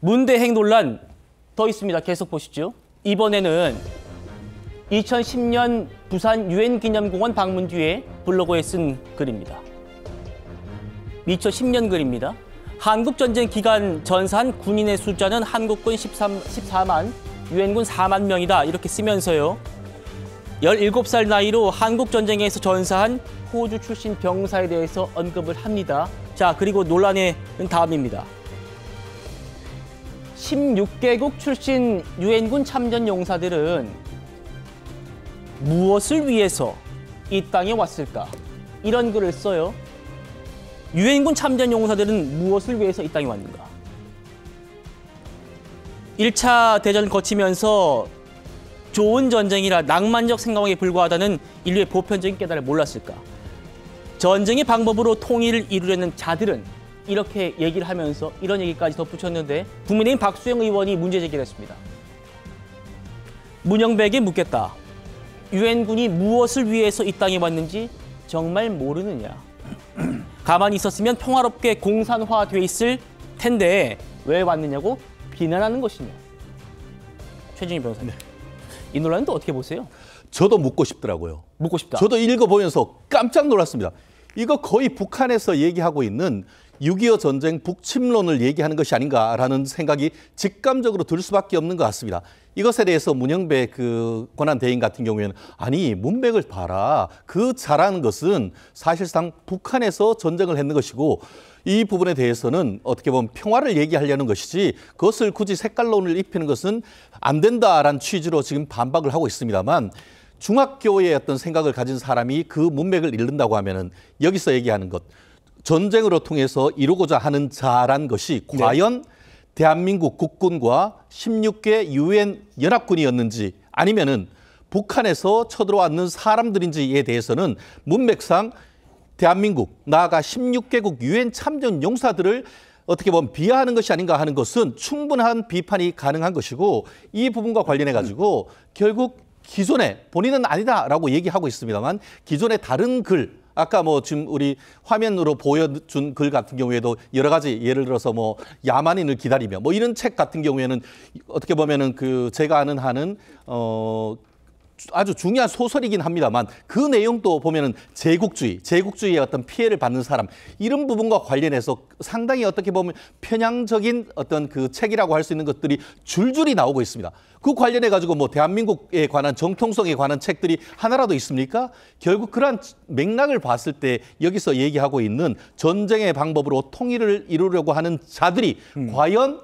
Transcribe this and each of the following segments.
문대행 논란 더 있습니다. 계속 보시죠. 이번에는 2010년 부산 유엔기념공원 방문 뒤에 블로그에 쓴 글입니다. 2010년 글입니다. 한국전쟁 기간 전사한 군인의 숫자는 한국군 14만, 유엔군 4만 명이다. 이렇게 쓰면서요. 17살 나이로 한국전쟁에서 전사한 호주 출신 병사에 대해서 언급을 합니다. 자, 그리고 논란의 다음입니다. 16개국 출신 유엔군 참전 용사들은 무엇을 위해서 이 땅에 왔을까? 이런 글을 써요. 유엔군 참전 용사들은 무엇을 위해서 이 땅에 왔는가? 1차 대전을 거치면서 좋은 전쟁이라 낭만적 생각에 불과하다는 인류의 보편적인 깨달음을 몰랐을까? 전쟁의 방법으로 통일을 이루려는 자들은 이렇게 얘기를 하면서 이런 얘기까지 덧붙였는데 국민의힘 박수영 의원이 문제 제기를 했습니다. 문영배에게 묻겠다. 유엔군이 무엇을 위해서 이 땅에 왔는지 정말 모르느냐? 가만히 있었으면 평화롭게 공산화돼 있을 텐데 왜 왔느냐고 비난하는 것이냐? 최진희 변호사님. 이 논란은 또 어떻게 보세요? 저도 묻고 싶더라고요. 묻고 싶다. 저도 읽어보면서 깜짝 놀랐습니다. 이거 거의 북한에서 얘기하고 있는 6.25 전쟁 북침론을 얘기하는 것이 아닌가라는 생각이 직감적으로 들 수밖에 없는 것 같습니다. 이것에 대해서 문영배 그 권한대행 같은 경우에는 아니 문맥을 봐라. 그 잘하는 것은 사실상 북한에서 전쟁을 했는 것이고 이 부분에 대해서는 어떻게 보면 평화를 얘기하려는 것이지 그것을 굳이 색깔론을 입히는 것은 안 된다라는 취지로 지금 반박을 하고 있습니다만 중학교의 어떤 생각을 가진 사람이 그 문맥을 읽는다고 하면은 여기서 얘기하는 것 전쟁으로 통해서 이루고자 하는 자란 것이 과연 대한민국 국군과 16개 유엔 연합군이었는지 아니면은 북한에서 쳐들어왔는 사람들인지에 대해서는 문맥상 대한민국 나아가 16개국 유엔 참전 용사들을 어떻게 보면 비하하는 것이 아닌가 하는 것은 충분한 비판이 가능한 것이고 이 부분과 관련해 가지고 결국 기존에 본인은 아니다라고 얘기하고 있습니다만 기존의 다른 글 아까 뭐 지금 우리 화면으로 보여준 글 같은 경우에도 여러 가지 예를 들어서 뭐 야만인을 기다리며 뭐 이런 책 같은 경우에는 어떻게 보면은 그 제가 아는 한은 아주 중요한 소설이긴 합니다만 그 내용도 보면은 제국주의의 어떤 피해를 받는 사람 이런 부분과 관련해서 상당히 어떻게 보면 편향적인 어떤 그 책이라고 할 수 있는 것들이 줄줄이 나오고 있습니다. 그 관련해 가지고 뭐 대한민국에 관한 정통성에 관한 책들이 하나라도 있습니까? 결국 그러한 맥락을 봤을 때 여기서 얘기하고 있는 전쟁의 방법으로 통일을 이루려고 하는 자들이 과연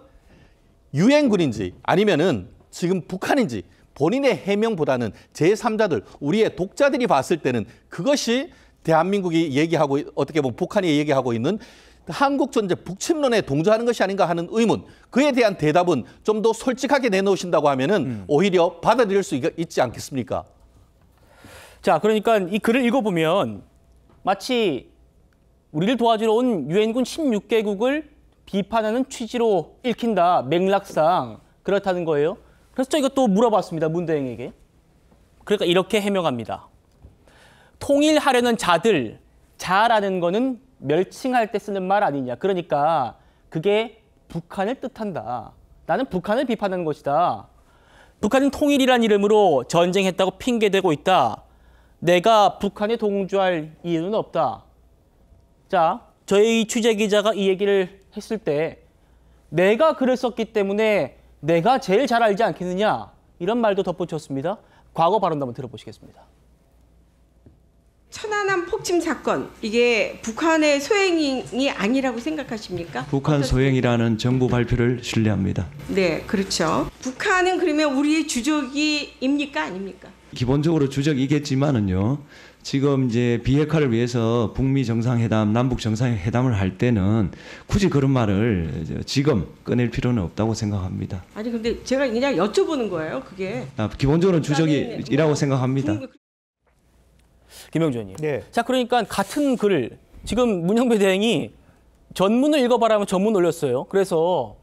유엔군인지 아니면은 지금 북한인지 본인의 해명보다는 제3자들, 우리의 독자들이 봤을 때는 그것이 대한민국이 얘기하고 어떻게 보면 북한이 얘기하고 있는 한국전쟁 북침론에 동조하는 것이 아닌가 하는 의문, 그에 대한 대답은 좀 더 솔직하게 내놓으신다고 하면은 오히려 받아들일 수 있지 않겠습니까? 자, 그러니까 이 글을 읽어보면 마치 우리를 도와주러 온 유엔군 16개국을 비판하는 취지로 읽힌다, 맥락상 그렇다는 거예요. 그래서 저희가 또 물어봤습니다, 문대행에게. 그러니까 이렇게 해명합니다. 통일하려는 자라는 거는 멸칭할 때 쓰는 말 아니냐. 그러니까 그게 북한을 뜻한다. 나는 북한을 비판하는 것이다. 북한은 통일이란 이름으로 전쟁했다고 핑계대고 있다. 내가 북한에 동조할 이유는 없다. 자, 저희 취재 기자가 이 얘기를 했을 때 내가 글을 썼기 때문에 내가 제일 잘 알지 않겠느냐. 이런 말도 덧붙였습니다. 과거 발언도 한번 들어보시겠습니다. 천안함 폭침 사건, 이게 북한의 소행이 아니라고 생각하십니까? 북한 소행이라는 정부 발표를 신뢰합니다. 네, 그렇죠. 북한은 그러면 우리의 주적입니까? 아닙니까? 기본적으로 주적이겠지만은요. 지금 이제 비핵화를 위해서 북미 정상회담, 남북 정상회담을 할 때는 굳이 그런 말을 지금 꺼낼 필요는 없다고 생각합니다. 아니 근데 제가 그냥 여쭤보는 거예요, 그게. 기본적으로는 주적이라고 생각합니다. 김영주 의원님. 네. 자, 그러니까 같은 글을 지금 문영배 대행이 전문을 읽어봐라면 전문 올렸어요. 그래서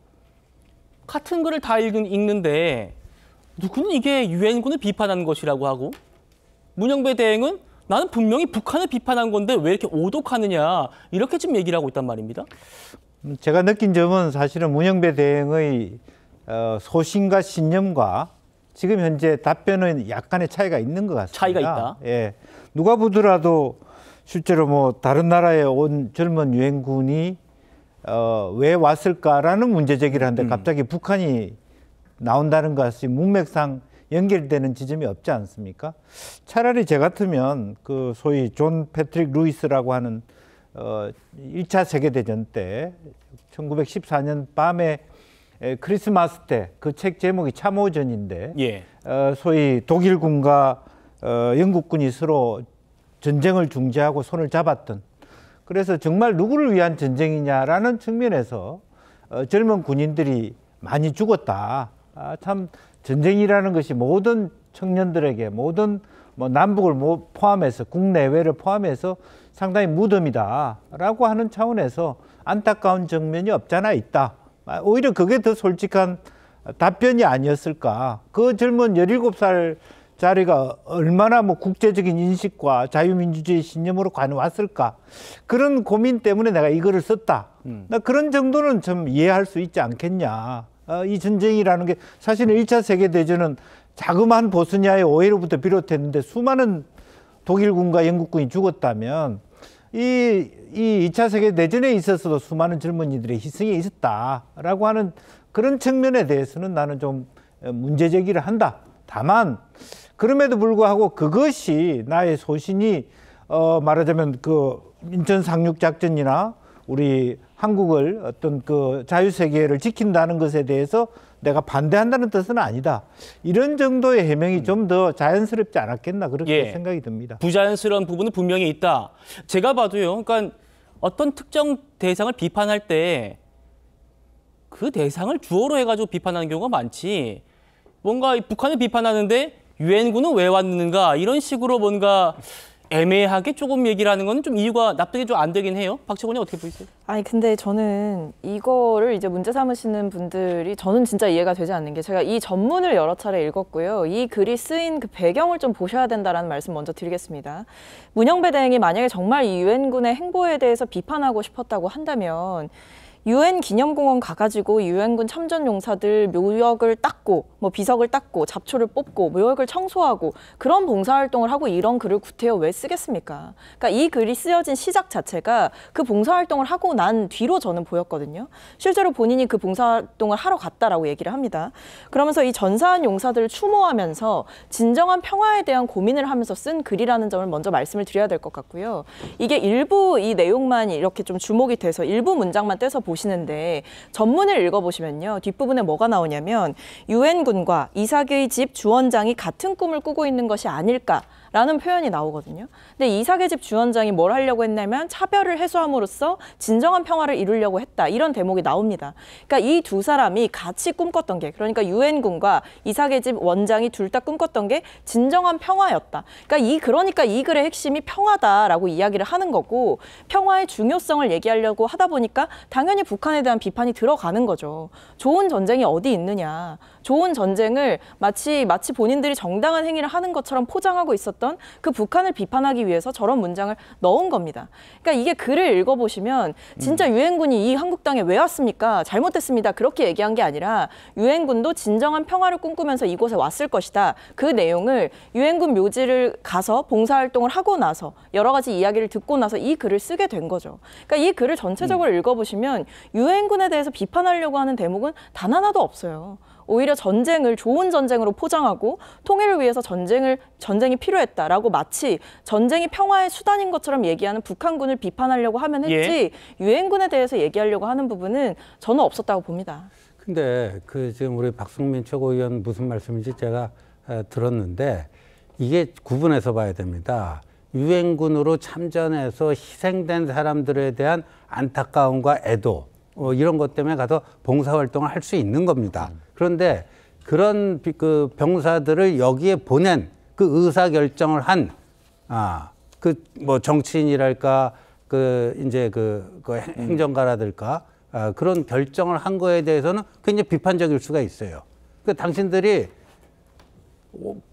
같은 글을 다 읽는데 누구는 이게 유엔군을 비판하는 것이라고 하고 문영배 대행은 나는 분명히 북한을 비판한 건데 왜 이렇게 오독하느냐 이렇게 지금 얘기를 하고 있단 말입니다. 제가 느낀 점은 사실은 문영배 대행의 소신과 신념과 지금 현재 답변은 약간의 차이가 있는 것 같습니다. 차이가 있다. 예, 누가 보더라도 실제로 뭐 다른 나라에 온 젊은 유엔군이 왜 왔을까라는 문제 제기를 하는데 갑자기 북한이 나온다는 것이 문맥상 연결되는 지점이 없지 않습니까? 차라리 제 같으면 그 소위 존 패트릭 루이스라고 하는 1차 세계대전 때 1914년 밤에 크리스마스 때 그 책 제목이 참호전인데 예. 소위 독일군과 영국군이 서로 전쟁을 중재하고 손을 잡았던, 그래서 정말 누구를 위한 전쟁이냐라는 측면에서 젊은 군인들이 많이 죽었다. 참 전쟁이라는 것이 모든 청년들에게, 모든 뭐 남북을 포함해서 국내외를 포함해서 상당히 무덤이다라고 하는 차원에서 안타까운 정면이 없잖아 있다. 오히려 그게 더 솔직한 답변이 아니었을까. 그 젊은 17살짜리가 얼마나 뭐 국제적인 인식과 자유민주주의 신념으로 관왔을까. 그런 고민 때문에 내가 이거를 썼다. 나 그런 정도는 좀 이해할 수 있지 않겠냐. 이 전쟁이라는 게 사실은 1차 세계대전은 자그마한 보스니아의 오해로부터 비롯했는데 수많은 독일군과 영국군이 죽었다면 이 2차 세계대전에 있어서도 수많은 젊은이들의 희생이 있었다라고 하는 그런 측면에 대해서는 나는 좀 문제 제기를 한다. 다만 그럼에도 불구하고 그것이 나의 소신이 말하자면 그 인천 상륙 작전이나 우리 한국을 어떤 그 자유세계를 지킨다는 것에 대해서 내가 반대한다는 뜻은 아니다. 이런 정도의 해명이 좀 더 자연스럽지 않았겠나 그렇게 생각이 듭니다. 부자연스러운 부분은 분명히 있다. 제가 봐도요. 그러니까 어떤 특정 대상을 비판할 때 그 대상을 주어로 해가지고 비판하는 경우가 많지. 뭔가 북한을 비판하는데 유엔군은 왜 왔는가 이런 식으로 뭔가 애매하게 조금 얘기를 하는 건 좀 이유가 납득이 좀 안 되긴 해요. 박채권이 어떻게 보이세요? 아니 근데 저는 이거를 이제 문제 삼으시는 분들이 저는 진짜 이해가 되지 않는 게, 제가 이 전문을 여러 차례 읽었고요. 이 글이 쓰인 그 배경을 좀 보셔야 된다라는 말씀 먼저 드리겠습니다. 문영배 대행이 만약에 정말 이 유엔군의 행보에 대해서 비판하고 싶었다고 한다면 유엔 기념공원 가가지고 유엔군 참전 용사들 묘역을 닦고 뭐 비석을 닦고 잡초를 뽑고 묘역을 청소하고 그런 봉사활동을 하고 이런 글을 구태여 왜 쓰겠습니까? 그러니까 이 글이 쓰여진 시작 자체가 그 봉사활동을 하고 난 뒤로 저는 보였거든요. 실제로 본인이 그 봉사활동을 하러 갔다라고 얘기를 합니다. 그러면서 이 전사한 용사들을 추모하면서 진정한 평화에 대한 고민을 하면서 쓴 글이라는 점을 먼저 말씀을 드려야 될 것 같고요. 이게 일부 이 내용만 이렇게 좀 주목이 돼서 일부 문장만 떼서 보시는데 전문을 읽어보시면요. 뒷부분에 뭐가 나오냐면 유엔군과 이삭의 집 주원장이 같은 꿈을 꾸고 있는 것이 아닐까라는 표현이 나오거든요. 근데 이삭의 집 주원장이 뭘 하려고 했냐면 차별을 해소함으로써 진정한 평화를 이루려고 했다. 이런 대목이 나옵니다. 그러니까 이 두 사람이 같이 꿈꿨던 게, 그러니까 유엔군과 이삭의 집 원장이 둘 다 꿈꿨던 게 진정한 평화였다. 그러니까 이 글의 핵심이 평화다라고 이야기를 하는 거고, 평화의 중요성을 얘기하려고 하다 보니까 당연히 북한에 대한 비판이 들어가는 거죠. 좋은 전쟁이 어디 있느냐. 좋은 전쟁을 마치 본인들이 정당한 행위를 하는 것처럼 포장하고 있었던 그 북한을 비판하기 위해서 저런 문장을 넣은 겁니다. 그러니까 이게 글을 읽어보시면 진짜 유엔군이 이 한국 땅에 왜 왔습니까? 잘못됐습니다. 그렇게 얘기한 게 아니라 유엔군도 진정한 평화를 꿈꾸면서 이곳에 왔을 것이다. 그 내용을 유엔군 묘지를 가서 봉사활동을 하고 나서 여러 가지 이야기를 듣고 나서 이 글을 쓰게 된 거죠. 그러니까 이 글을 전체적으로 읽어보시면 유엔군에 대해서 비판하려고 하는 대목은 단 하나도 없어요. 오히려 전쟁을 좋은 전쟁으로 포장하고 통일을 위해서 전쟁이 필요했다라고 마치 전쟁이 평화의 수단인 것처럼 얘기하는 북한군을 비판하려고 하면 했지 유엔군에 대해서 얘기하려고 하는 부분은 저는 없었다고 봅니다. 근데 지금 우리 박승민 최고위원 무슨 말씀인지 제가 들었는데 이게 구분해서 봐야 됩니다. 유엔군으로 참전해서 희생된 사람들에 대한 안타까움과 애도 이런 것 때문에 가서 봉사활동을 할 수 있는 겁니다. 그런데 그런 그 병사들을 여기에 보낸 그 의사결정을 한, 뭐 정치인이랄까, 이제 행정가라든가, 그런 결정을 한 거에 대해서는 굉장히 비판적일 수가 있어요. 당신들이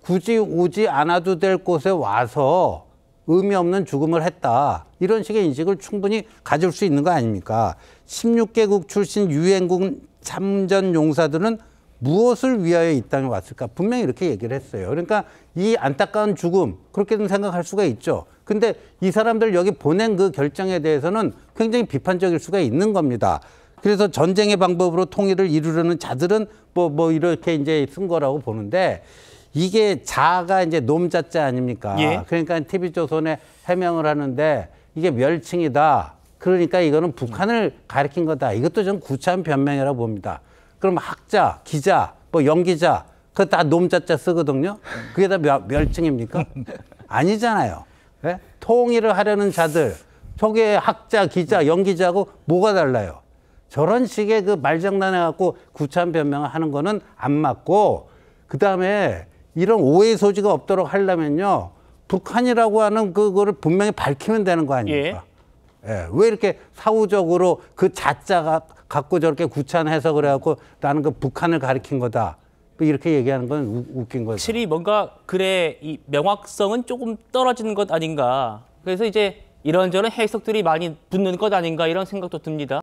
굳이 오지 않아도 될 곳에 와서 의미 없는 죽음을 했다. 이런 식의 인식을 충분히 가질 수 있는 거 아닙니까? 16개국 출신 유엔군 참전 용사들은 무엇을 위하여 이 땅에 왔을까? 분명히 이렇게 얘기를 했어요. 그러니까 이 안타까운 죽음, 그렇게는 생각할 수가 있죠. 근데 이 사람들 여기 보낸 그 결정에 대해서는 굉장히 비판적일 수가 있는 겁니다. 그래서 전쟁의 방법으로 통일을 이루려는 자들은 뭐 이렇게 이제 쓴 거라고 보는데 이게 자가 이제 놈자자 아닙니까? 예. 그러니까 TV조선에 해명을 하는데 이게 멸칭이다. 그러니까 이거는 북한을 가리킨 거다. 이것도 좀 구차한 변명이라고 봅니다. 그럼 학자, 기자, 뭐 연기자, 그거 다 놈자자 쓰거든요. 그게 다 멸칭입니까? 아니잖아요. 네? 통일을 하려는 자들, 저게 학자, 기자, 연기자하고 뭐가 달라요? 저런 식의 그 말장난해갖고 구차한 변명을 하는 거는 안 맞고, 그 다음에 이런 오해 소지가 없도록 하려면요, 북한이라고 하는 그거를 분명히 밝히면 되는 거 아닙니까? 예, 왜 이렇게 사후적으로 그 자자가 갖고 저렇게 구차한 해석을 해갖고 나는 그 북한을 가리킨 거다. 이렇게 얘기하는 건 웃긴 거죠. 확실히 뭔가 글의 이 명확성은 조금 떨어지는 것 아닌가. 그래서 이제 이런저런 해석들이 많이 붙는 것 아닌가 이런 생각도 듭니다.